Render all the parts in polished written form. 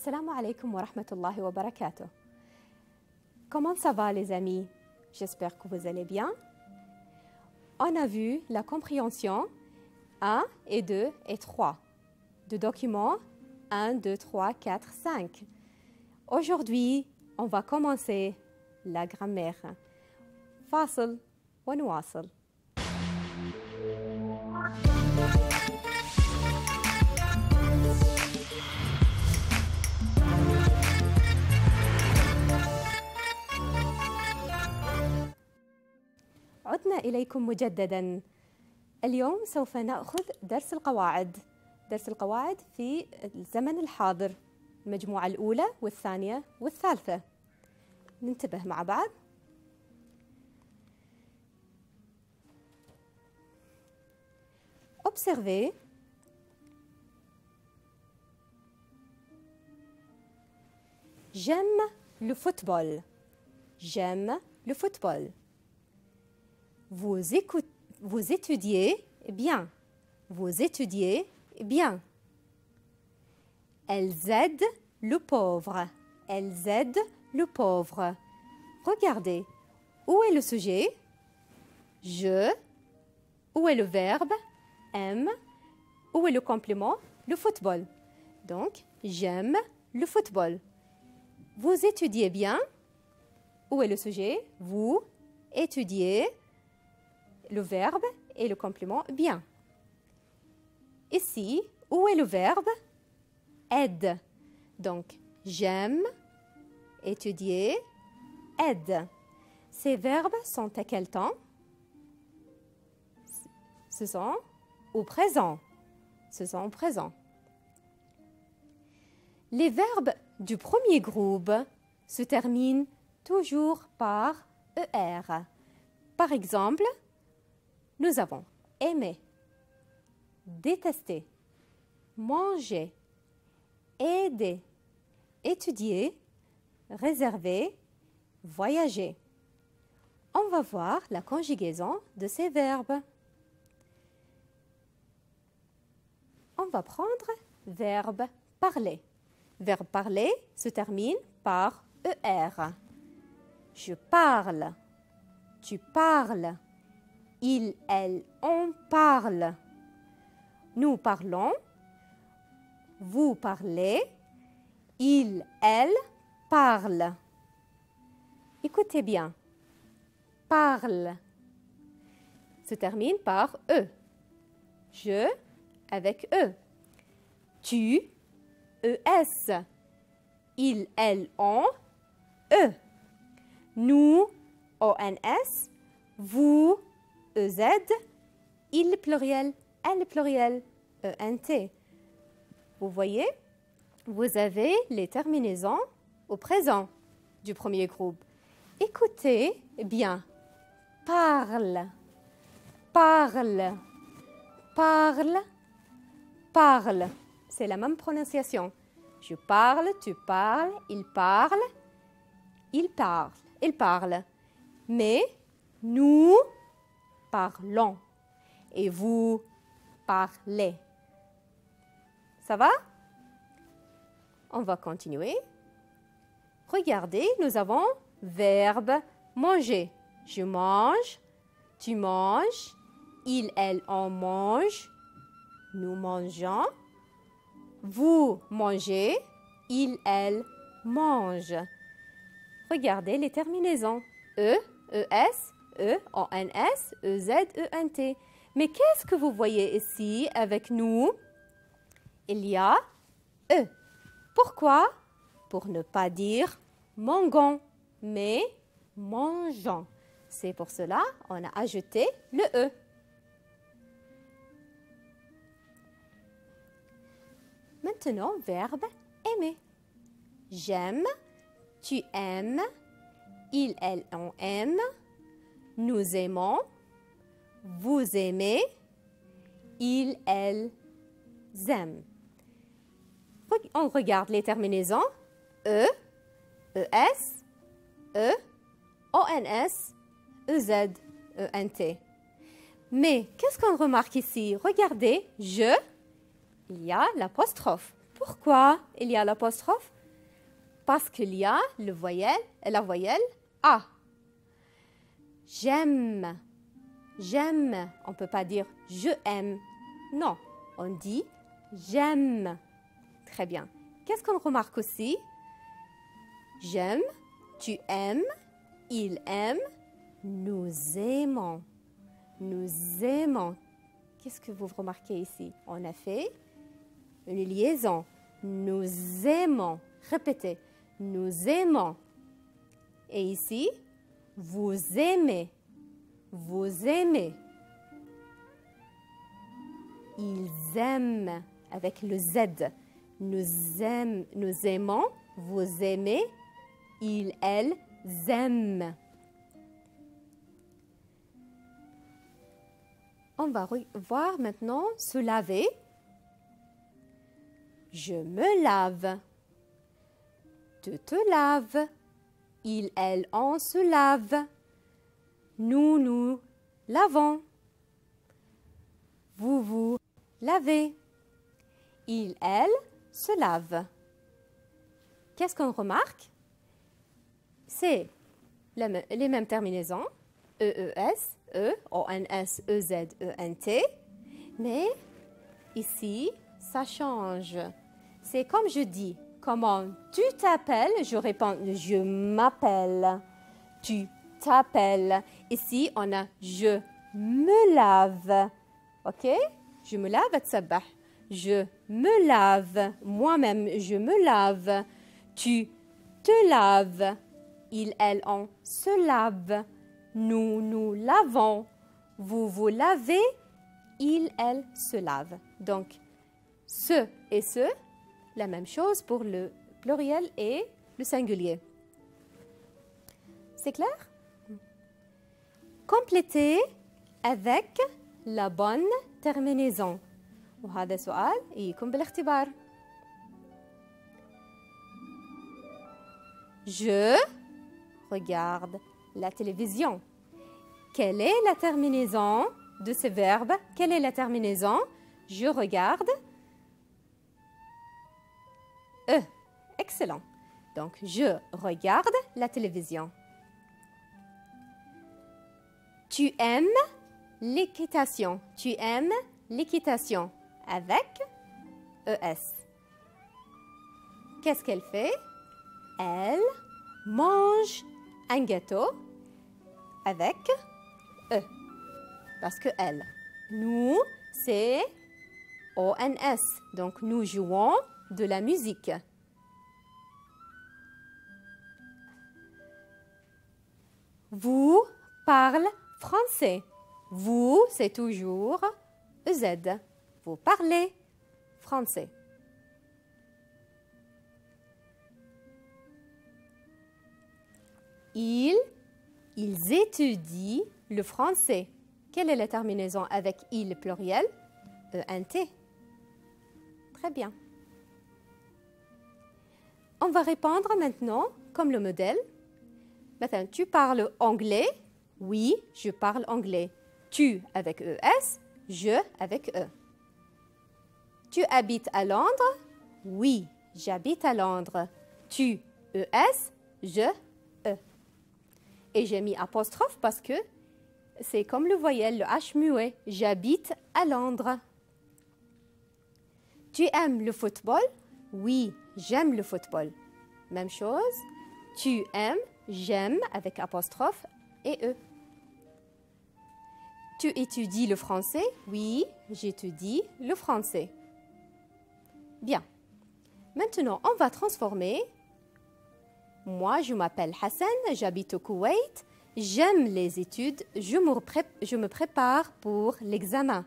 Assalamu alaikum wa rahmatullahi wa barakatuh. Comment ça va les amis? J'espère que vous allez bien. On a vu la compréhension 1 et 2 et 3 de documents 1, 2, 3, 4, 5. Aujourd'hui, on va commencer la grammaire. فاصل ونواصل. عدنا إليكم مجدداً. اليوم سوف نأخذ درس القواعد. درس القواعد في الزمن الحاضر، المجموعة الأولى والثانية والثالثة. ننتبه مع بعض. Observez. J'aime le football. J'aime le football. Vous étudiez bien. Vous étudiez bien. Elles aident le pauvre. Elles aident le pauvre. Regardez. Où est le sujet? Je. Où est le verbe? Aime. Où est le complément? Le football. Donc, j'aime le football. Vous étudiez bien. Où est le sujet? Vous étudiez le verbe et le complément bien. Ici, où est le verbe? Aide. Donc, j'aime, étudier, aide. Ces verbes sont à quel temps? Ce sont au présent. Ce sont au présent. Les verbes du premier groupe se terminent toujours par ER. Par exemple, nous avons aimer, détester, manger, aider, étudier, réserver, voyager. On va voir la conjugaison de ces verbes. On va prendre verbe parler. Verbe parler se termine par ER. Je parle, tu parles, il, elle, on parle. Nous parlons, vous parlez, il, elle parle. Écoutez bien. Parle se termine par E. Je avec E. Tu, ES. Il, elle, on, E. Nous, ONS. Vous, EZ. Il pluriel, elle pluriel, ENT. Vous voyez, vous avez les terminaisons au présent du premier groupe. Écoutez bien. Parle, parle, parle, parle. C'est la même prononciation. Je parle, tu parles, il parle, il parle, il parle. Mais nous parlons et vous parlez. Ça va? On va continuer. Regardez, nous avons verbe manger. Je mange, tu manges, il, elle, on mange, nous mangeons, vous mangez, il, elle mange. Regardez les terminaisons. E, ES, E, ONS, EZ, ENT. Mais qu'est-ce que vous voyez ici avec nous? Il y a E. Pourquoi? Pour ne pas dire mangeons, mais mangeons. C'est pour cela qu'on a ajouté le E. Maintenant, verbe aimer. J'aime, tu aimes, il, elle, on aime, nous aimons, vous aimez, il, elle, aiment. On regarde les terminaisons E, ES, E, ONS, EZ, ENT. Mais qu'est-ce qu'on remarque ici? Regardez, je, il y a l'apostrophe. Pourquoi il y a l'apostrophe? parce qu'il y a la voyelle A. J'aime. J'aime. On ne peut pas dire je aime. Non, on dit j'aime. Très bien. Qu'est-ce qu'on remarque aussi? J'aime, tu aimes, il aime, nous aimons. Nous aimons. Qu'est-ce que vous remarquez ici? On a fait une liaison. Nous aimons. Répétez. Nous aimons. Et ici, vous aimez. Vous aimez. Ils aiment avec le Z. Nous aimons, vous aimez, ils, elles aiment. On va voir maintenant se laver. Je me lave. Tu te laves. Il, elle, on se lave. Nous, nous lavons. Vous, vous lavez. Il, elle se lave. Qu'est-ce qu'on remarque? C'est les mêmes terminaisons. E-E-S, E, O-N-S, E-Z, E-N-T. Mais ici, ça change. C'est comme je dis. Comment tu t'appelles? Je réponds, je m'appelle. Tu t'appelles. Ici, on a je me lave. OK? Je me lave, t'sabbah. Je me lave. Moi-même, je me lave. Tu te laves. Il, elle, on se lave. Nous, nous lavons. Vous, vous lavez. Il, elle se lave. Donc, ce et ce, la même chose pour le pluriel et le singulier. C'est clair? Complétez avec la bonne terminaison. وهذا سؤال يكون بالاختبار. Je regarde la télévision. Quelle est la terminaison de ce verbe? Quelle est la terminaison? Je regarde. Excellent. Donc, je regarde la télévision. Tu aimes l'équitation. Tu aimes l'équitation avec ES. Qu'est-ce qu'elle fait? Elle mange un gâteau avec E. Parce que elle. Nous, c'est ONS. Donc, nous jouons de la musique. Vous parlez français. Vous, c'est toujours EZ. Vous parlez français. Ils étudient le français. Quelle est la terminaison avec il pluriel? ENT. Très bien. On va répondre maintenant comme le modèle. Maintenant, tu parles anglais? Oui, je parle anglais. Tu avec ES, je avec E. Tu habites à Londres? Oui, j'habite à Londres. Tu, ES, je, E. Et j'ai mis apostrophe parce que c'est comme le voyelle, le H muet. J'habite à Londres. Tu aimes le football? Oui, j'aime le football. Même chose. Tu aimes, j'aime avec apostrophe et E. Tu étudies le français? Oui, j'étudie le français. Bien. Maintenant, on va transformer. Moi, je m'appelle Hassan, j'habite au Koweït. J'aime les études, je me prépare pour l'examen.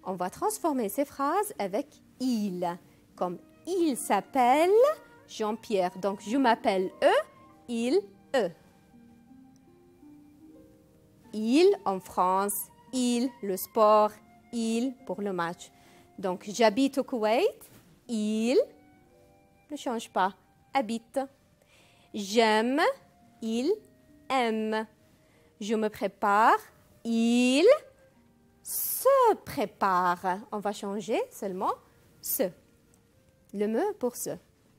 On va transformer ces phrases avec il. Comme il s'appelle Jean-Pierre. Donc, je m'appelle E, il, E. Il en France, il, le sport, il pour le match. Donc, j'habite au Koweït, il ne change pas, habite. J'aime, il aime. Je me prépare, il se prépare. On va changer seulement ce. Le me pour ce.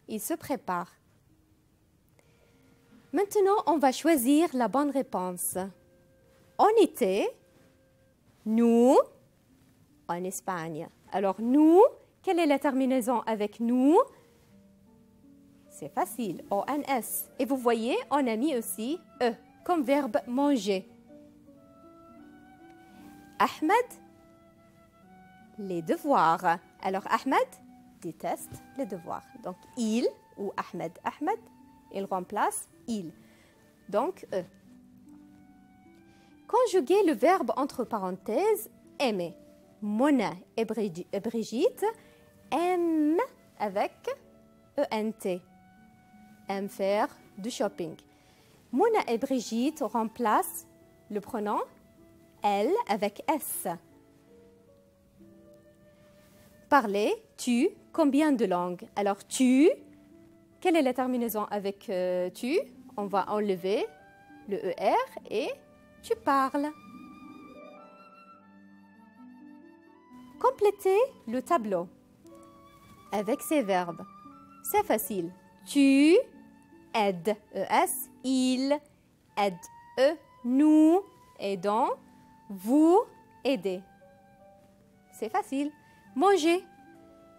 Il se prépare. Maintenant, on va choisir la bonne réponse. En été, nous, en Espagne. Alors, nous, quelle est la terminaison avec nous? C'est facile, ONS. Et vous voyez, on a mis aussi E, comme verbe manger. Ahmed, les devoirs. Alors, Ahmed déteste les devoirs. Donc, il ou Ahmed, il remplace il. Donc, E. Conjuguer le verbe entre parenthèses, aimer. Mona et Brigitte aiment avec ENT. Aiment faire du shopping. Mona et Brigitte remplacent le pronom elle avec S. Parler, tu, combien de langues? Alors, tu, quelle est la terminaison avec tu? On va enlever le ER et tu parles. Complétez le tableau avec ces verbes. C'est facile. Tu aides, ES, il aide, E, nous aidons, vous aidez. C'est facile. Manger.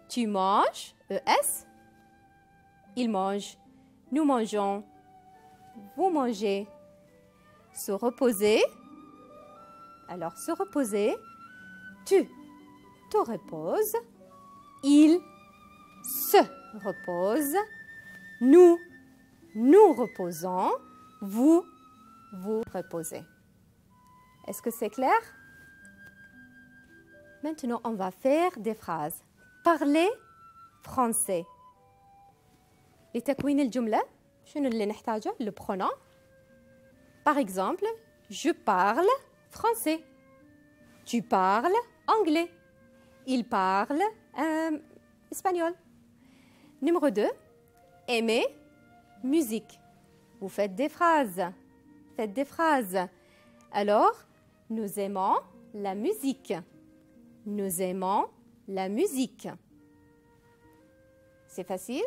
Tu manges, ES, il mange, nous mangeons, vous mangez. Se reposer. Alors, se reposer, tu te reposes, il se repose, nous nous reposons, vous vous reposez. Est-ce que c'est clair? Maintenant, on va faire des phrases. Parler français. لتكوين الجملة شنو اللي نحتاجه؟ le pronom. Par exemple, je parle français. Tu parles anglais. Il parle espagnol. Numéro 2, aimer musique. Vous faites des phrases. Faites des phrases. Alors, nous aimons la musique. Nous aimons la musique. C'est facile?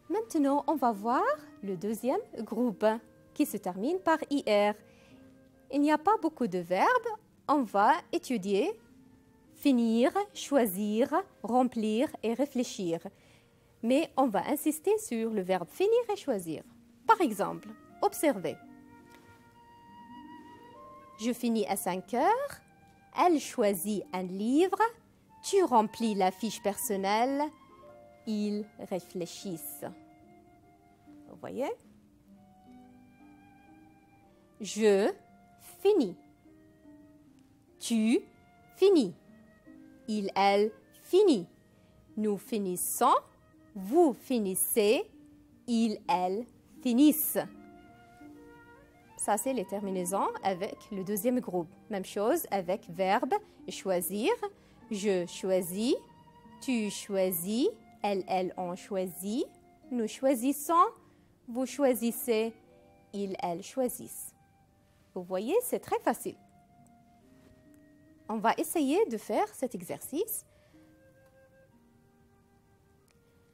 Maintenant, on va voir le deuxième groupe qui se termine par IR. Il n'y a pas beaucoup de verbes. On va étudier, finir, choisir, remplir et réfléchir. Mais on va insister sur le verbe finir et choisir. Par exemple, observez. Je finis à 5 heures. Elle choisit un livre. Tu remplis la fiche personnelle. Ils réfléchissent. Vous voyez? Je finis. Tu finis. Il, elle finit. Nous finissons. Vous finissez. Il, elle finissent. Ça, c'est les terminaisons avec le deuxième groupe. Même chose avec verbe choisir. Je choisis. Tu choisis. Elle, on choisit. Nous choisissons. Vous choisissez. Ils, elles choisissent. Vous voyez, c'est très facile. On va essayer de faire cet exercice.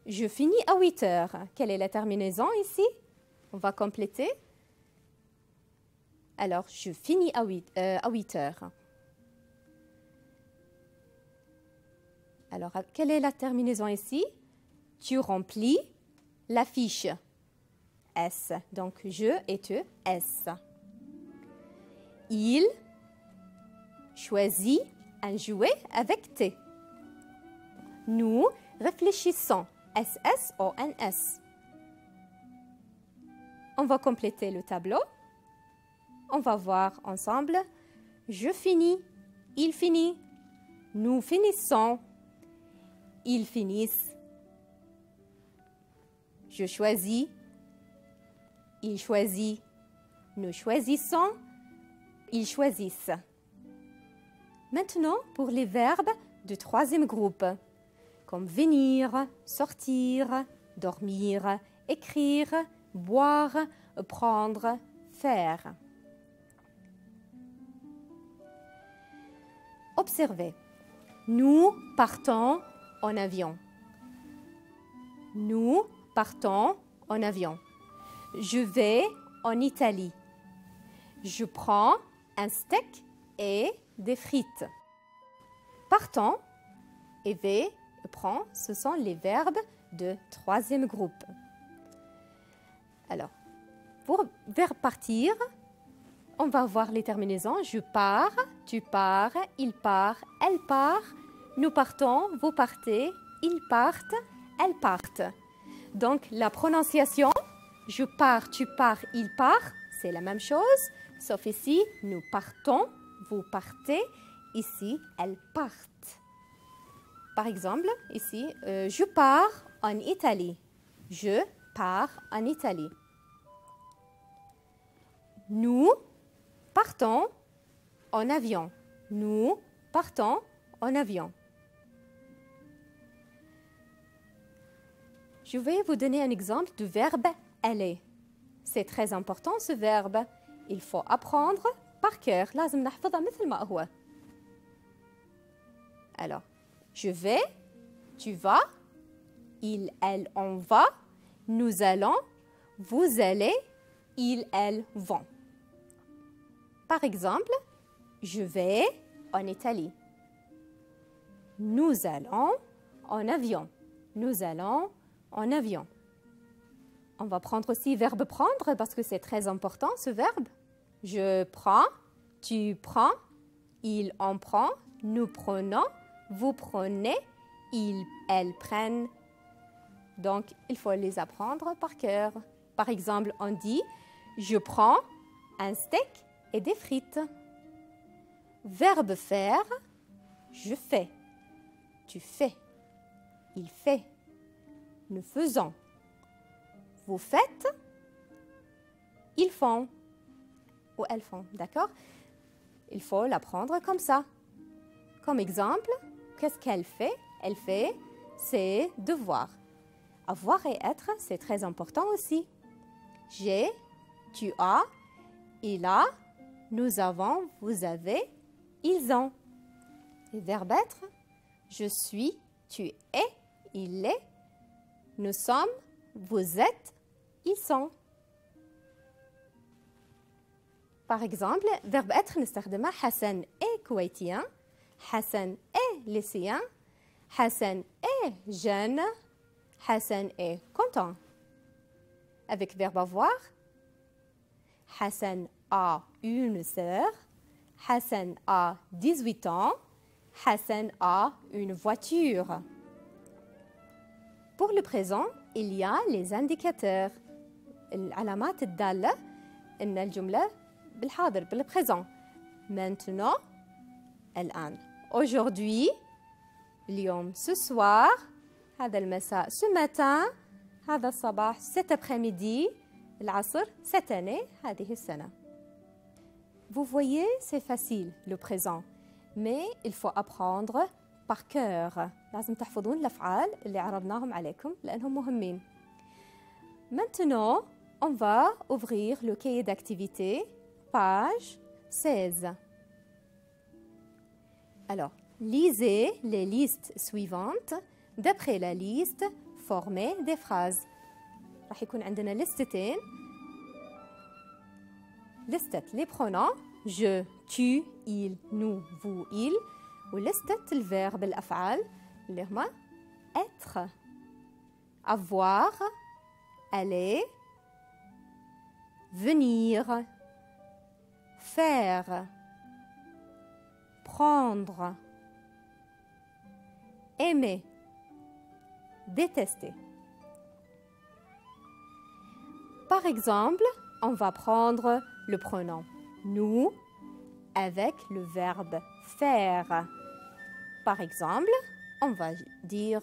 Je finis à 8 heures. Quelle est la terminaison ici? On va compléter. Alors, je finis à 8 heures. Alors, quelle est la terminaison ici? Tu remplis la fiche. S. Donc, je et tu, S. Il choisit un jouet avec T. Nous réfléchissons. SSONS. On va compléter le tableau. On va voir ensemble. Je finis. Il finit. Nous finissons. Ils finissent. Je choisis. Il choisit. Nous choisissons. Ils choisissent. Maintenant, pour les verbes du troisième groupe, comme venir, sortir, dormir, écrire, boire, prendre, faire. Observez. Nous partons en avion. Nous partons en avion. Je vais en Italie. Je prends un steak et des frites. Partons et vais, prends, ce sont les verbes de troisième groupe. Alors, pour verbe partir, on va voir les terminaisons. Je pars, tu pars, il part, elle part. Nous partons, vous partez, ils partent, elles partent. Donc, la prononciation, je pars, tu pars, il part, c'est la même chose. Sauf ici, nous partons, vous partez. Ici, elles partent. Par exemple, ici, je pars en Italie. Je pars en Italie. Nous partons en avion. Nous partons en avion. Je vais vous donner un exemple du verbe aller. C'est très important ce verbe. Il faut apprendre par cœur. لازم نحفظها مثل ما هو. Alors, je vais, tu vas, il, elle, on va, nous allons, vous allez, ils, elles vont. Par exemple, je vais en Italie. Nous allons en avion. Nous allons en avion. On va prendre aussi verbe prendre parce que c'est très important ce verbe. Je prends, tu prends, il en prend, nous prenons, vous prenez, ils, elles prennent. Donc, il faut les apprendre par cœur. Par exemple, on dit « Je prends un steak et des frites ». Verbe faire, je fais, tu fais, il fait, nous faisons. Vous faites, ils font ou elles font, d'accord? Il faut l'apprendre comme ça. Comme exemple, qu'est-ce qu'elle fait? Elle fait ses devoirs. Avoir et être, c'est très important aussi. J'ai, tu as, il a, nous avons, vous avez, ils ont. Et verbe être, je suis, tu es, il est, nous sommes, vous êtes, ils sont. Par exemple, verbe être نستخدمه Hassan est kuwaitien, Hassan est lycéen, Hassan est jeune, Hassan est content. Avec verbe avoir, Hassan a une sœur, Hassan a 18 ans, Hassan a une voiture. Pour le présent, il y a les indicateurs. العلامات الدالة إن الجملة بالحاضر بالprésent. Maintenant, الآن. Aujourd'hui, اليوم, ce soir, هذا المساء, ce matin, هذا الصباح, cet après-midi, العصر, cette année, هذه السنة. Vous voyez, c'est facile, le présent. Mais il faut apprendre par cœur. لازم تحفظون الأفعال اللي عرضناهم عليكم لأنهم مهمين. Maintenant, on va ouvrir le cahier d'activité, page 16. Alors, lisez les listes suivantes. D'après la liste, formez des phrases. راح يكون عندنا لستتين. لستة les pronoms je, tu, il, nous, vous, il. ولستة الverbe الأفعال اللي هما être, avoir, aller, venir, faire, prendre, aimer, détester. Par exemple, on va prendre le pronom nous avec le verbe faire. Par exemple, on va dire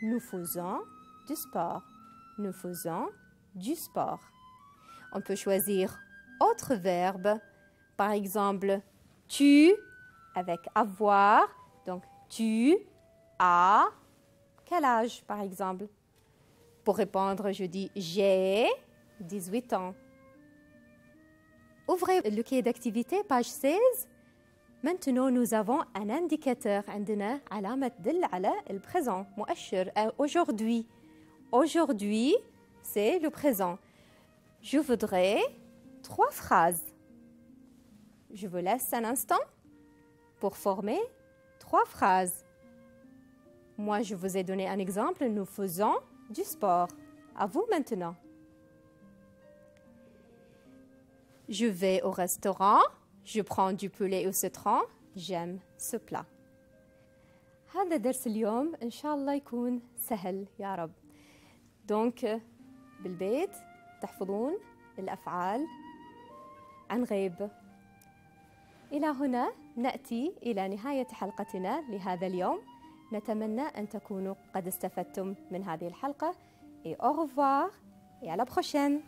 nous faisons du sport. Nous faisons du sport. On peut choisir autre verbe. Par exemple, tu avec avoir. Donc, tu as quel âge, par exemple? Pour répondre, je dis j'ai 18 ans. Ouvrez le cahier d'activité, page 16. Maintenant, nous avons un indicateur. عندنا علامة تدل على البريزون مؤشر aujourd'hui. Aujourd'hui, c'est le présent. Je voudrais 3 phrases. Je vous laisse un instant pour former 3 phrases. Moi, je vous ai donné un exemple. Nous faisons du sport. À vous maintenant. Je vais au restaurant. Je prends du poulet au citron. J'aime ce plat. هذا درس اليوم إن شاء الله يكون سهل يا رب. دونك بالبيت تحفظون الأفعال عن غيب. إلى هنا نأتي إلى نهاية حلقتنا لهذا اليوم. نتمنى أن تكونوا قد استفدتم من هذه الحلقة. Et au revoir et à la prochaine.